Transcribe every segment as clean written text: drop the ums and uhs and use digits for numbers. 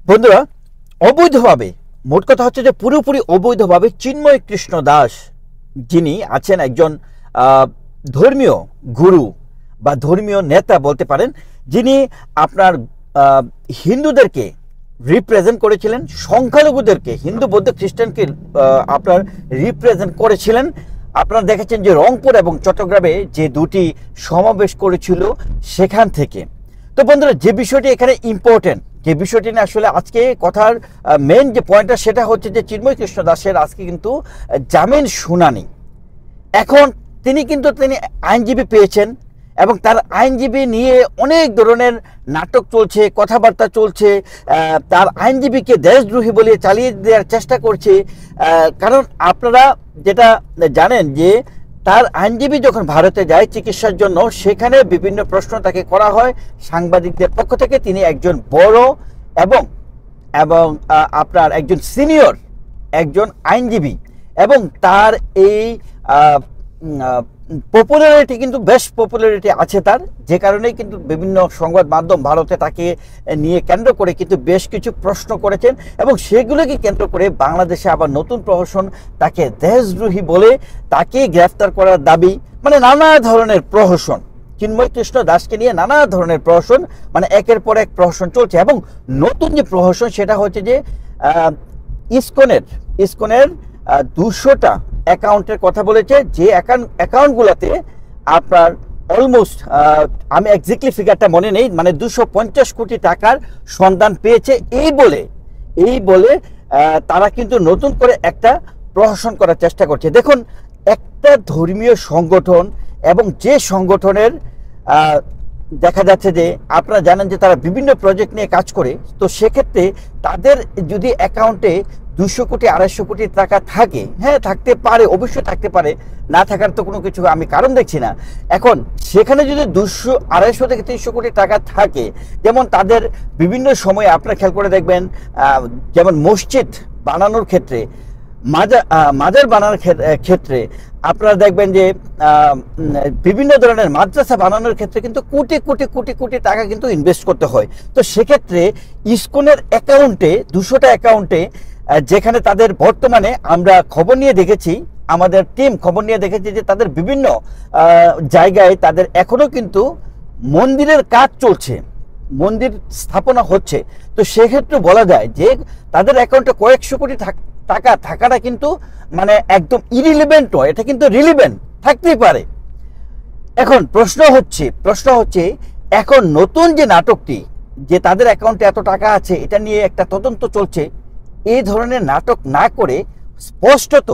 বন্ধুরা, অবৈধভাবে, মোট কথা হচ্ছে যে পুরোপুরি অবৈধভাবে চিন্ময় কৃষ্ণ দাস যিনি আছেন একজন ধর্মীয় গুরু বা ধর্মীয় নেতা বলতে পারেন, যিনি আপনার হিন্দুদেরকে রিপ্রেজেন্ট করেছিলেন, সংখ্যালঘুদেরকে হিন্দু বৌদ্ধ খ্রিস্টানকে আপনার রিপ্রেজেন্ট করেছিলেন। আপনারা দেখেছেন যে রংপুর এবং চট্টগ্রামে যে দুটি সমাবেশ করেছিল সেখান থেকে। তো বন্ধুরা, যে বিষয়টি এখানে ইম্পর্টেন্ট, যে বিষয়টি নিয়ে আসলে আজকে কথার মেন যে পয়েন্টটা সেটা হচ্ছে যে চিন্ময় কৃষ্ণ দাসের আজকে কিন্তু জামিন শুনানি। এখন তিনি আইনজীবী পেয়েছেন এবং তার আইনজীবী নিয়ে অনেক ধরনের নাটক চলছে, কথাবার্তা চলছে। তার আইনজীবীকে দেশদ্রোহী বলে চালিয়ে দেওয়ার চেষ্টা করছে। কারণ আপনারা যেটা জানেন যে তার আইনজীবী যখন ভারতে যায় চিকিৎসার জন্য, সেখানে বিভিন্ন প্রশ্ন তাকে করা হয় সাংবাদিকদের পক্ষ থেকে। তিনি একজন বড় এবং এবং আপনার একজন সিনিয়র একজন আইনজীবী এবং তার এই পপুলারিটি কিন্তু বেশ পপুলারিটি আছে তার, যে কারণেই কিন্তু বিভিন্ন সংবাদ মাধ্যম ভারতে তাকে নিয়ে কেন্দ্র করে কিন্তু বেশ কিছু প্রশ্ন করেছেন এবং সেগুলোকে কেন্দ্র করে বাংলাদেশে আবার নতুন প্রহসন তাকে দেশদ্রোহী বলে তাকে গ্রেফতার করার দাবি, মানে নানা ধরনের প্রহসন, চিন্ময় কৃষ্ণ দাসকে নিয়ে নানা ধরনের প্রহসন, মানে একের পর এক প্রহসন চলছে। এবং নতুন যে প্রহসন সেটা হচ্ছে যে ইসকনের 200টা অ্যাকাউন্টের কথা বলেছে, যে অ্যাকাউন্টগুলোতে আপনার অলমোস্ট আমি এক্স্যাক্টলি ফিগারটা মনে নেই, মানে 250 কোটি টাকার সন্ধান পেয়েছে। এই বলে তারা কিন্তু নতুন করে একটা প্রহসন করার চেষ্টা করছে। দেখুন, একটা ধর্মীয় সংগঠন এবং যে সংগঠনের দেখা যাচ্ছে যে আপনারা জানেন যে তারা বিভিন্ন প্রজেক্ট নিয়ে কাজ করে, তো সেক্ষেত্রে তাদের যদি অ্যাকাউন্টে 200 কোটি 250 কোটি টাকা থাকে, হ্যাঁ থাকতে পারে, অবশ্যই থাকতে পারে, না থাকার তো কোনো কিছু আমি কারণ দেখছি না। এখন সেখানে যদি 200 250 থেকে 300 কোটি টাকা থাকে, যেমন তাদের বিভিন্ন সময়ে আপনারা খেয়াল করে দেখবেন, যেমন মসজিদ বানানোর ক্ষেত্রে, মাজার বানানোর ক্ষেত্রে আপনারা দেখবেন যে বিভিন্ন ধরনের মাদ্রাসা বানানোর ক্ষেত্রে কিন্তু কোটি কোটি কোটি কোটি টাকা কিন্তু ইনভেস্ট করতে হয়। তো সেক্ষেত্রে ইসকনের অ্যাকাউন্টে 200টা অ্যাকাউন্টে, যেখানে তাদের বর্তমানে আমরা খবর নিয়ে দেখেছি, আমাদের টিম খবর নিয়ে দেখেছি যে তাদের বিভিন্ন জায়গায় তাদের এখনো কিন্তু মন্দিরের কাজ চলছে, মন্দির স্থাপনা হচ্ছে। তো সেক্ষেত্রে বলা যায় যে তাদের অ্যাকাউন্টে কয়েকশো কোটি টাকা থাকাটা কিন্তু মানে একদম ইরিলিভেন্ট নয়, এটা কিন্তু রিলিভেন্ট থাকতেই পারে। এখন প্রশ্ন হচ্ছে এখন নতুন যে নাটকটি, যে তাদের অ্যাকাউন্টে এত টাকা আছে এটা নিয়ে একটা তদন্ত চলছে, এই ধরনের নাটক না করে স্পষ্টত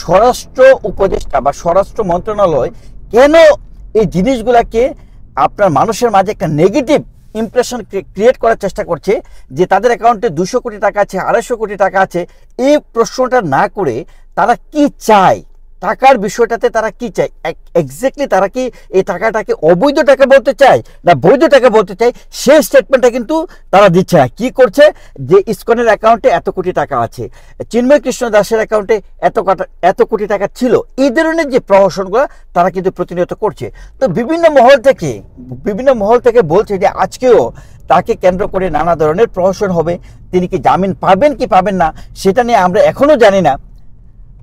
স্বরাষ্ট্র উপদেষ্টা বা স্বরাষ্ট্র মন্ত্রণালয় কেন এই জিনিসগুলাকে আপনার মানুষের মাঝে একটা নেগেটিভ ইমপ্রেশন ক্রিয়েট করার চেষ্টা করছে যে তাদের অ্যাকাউন্টে 200 কোটি টাকা আছে, 250 কোটি টাকা আছে, এই প্রশ্নটা না করে তারা কি চায়, টাকার বিষয়টাতে তারা কি চায়, এক্স্যাক্টলি তারা কি এই টাকাটাকে অবৈধ টাকা বলতে চায় না বৈধ টাকা বলতে চায়, সেই স্টেটমেন্টটা কিন্তু তারা দিচ্ছে না। কি করছে যে ইসকনের অ্যাকাউন্টে এত কোটি টাকা আছে, চিন্ময় কৃষ্ণ দাসের অ্যাকাউন্টে এত কোটি টাকা ছিল, এই ধরনের যে প্রহসনগুলো তারা কিন্তু প্রতিনিয়ত করছে। তো বিভিন্ন মহল থেকে বলছে যে আজকেও তাকে কেন্দ্র করে নানা ধরনের প্রহসন হবে, তিনি কি জামিন পাবেন কি পাবেন না সেটা নিয়ে আমরা এখনো জানি না।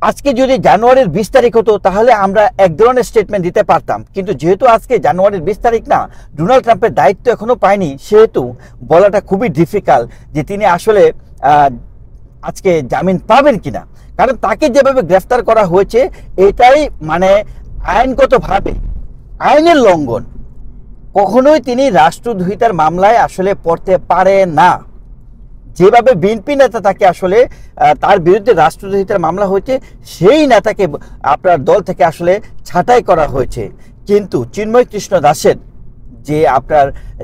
আজকে যদি জানুয়ারির 20 তারিখ হতো তাহলে আমরা এক ধরনের স্টেটমেন্ট দিতে পারতাম, কিন্তু যেহেতু আজকে জানুয়ারির 20 তারিখ না, ডোনাল্ড ট্রাম্পের দায়িত্ব এখনো পায়নি, সেহেতু বলাটা খুবই ডিফিকাল্ট যে তিনি আসলে আজকে জামিন পাবেন কিনা। কারণ তাকে যেভাবে গ্রেফতার করা হয়েছে এটাই মানে আইনগতভাবে আইনের লঙ্ঘন। কখনোই তিনি রাষ্ট্রদ্রোহিতার মামলায় আসলে পড়তে পারে না। যেভাবে বিএনপি নেতা তাকে আসলে তার বিরুদ্ধে রাষ্ট্রদ্রোহিতার মামলা হয়েছে, সেই নেতাকে আপনার দল থেকে আসলে ছাঁটাই করা হয়েছে, কিন্তু চিন্ময় কৃষ্ণ দাসের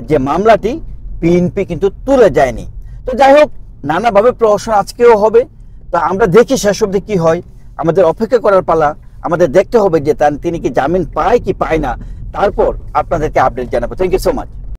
যে মামলাটি বিএনপি কিন্তু তুলে যায়নি। তো যাই হোক, নানাভাবে প্রহসন আজকেও হবে। তো আমরা দেখি শেষ অবধি কি হয়, আমাদের অপেক্ষা করার পালা। আমাদের দেখতে হবে যে তিনি কি জামিন পায় কি পায় না, তারপর আপনাদেরকে আপডেট জানাবো। Thank you so much.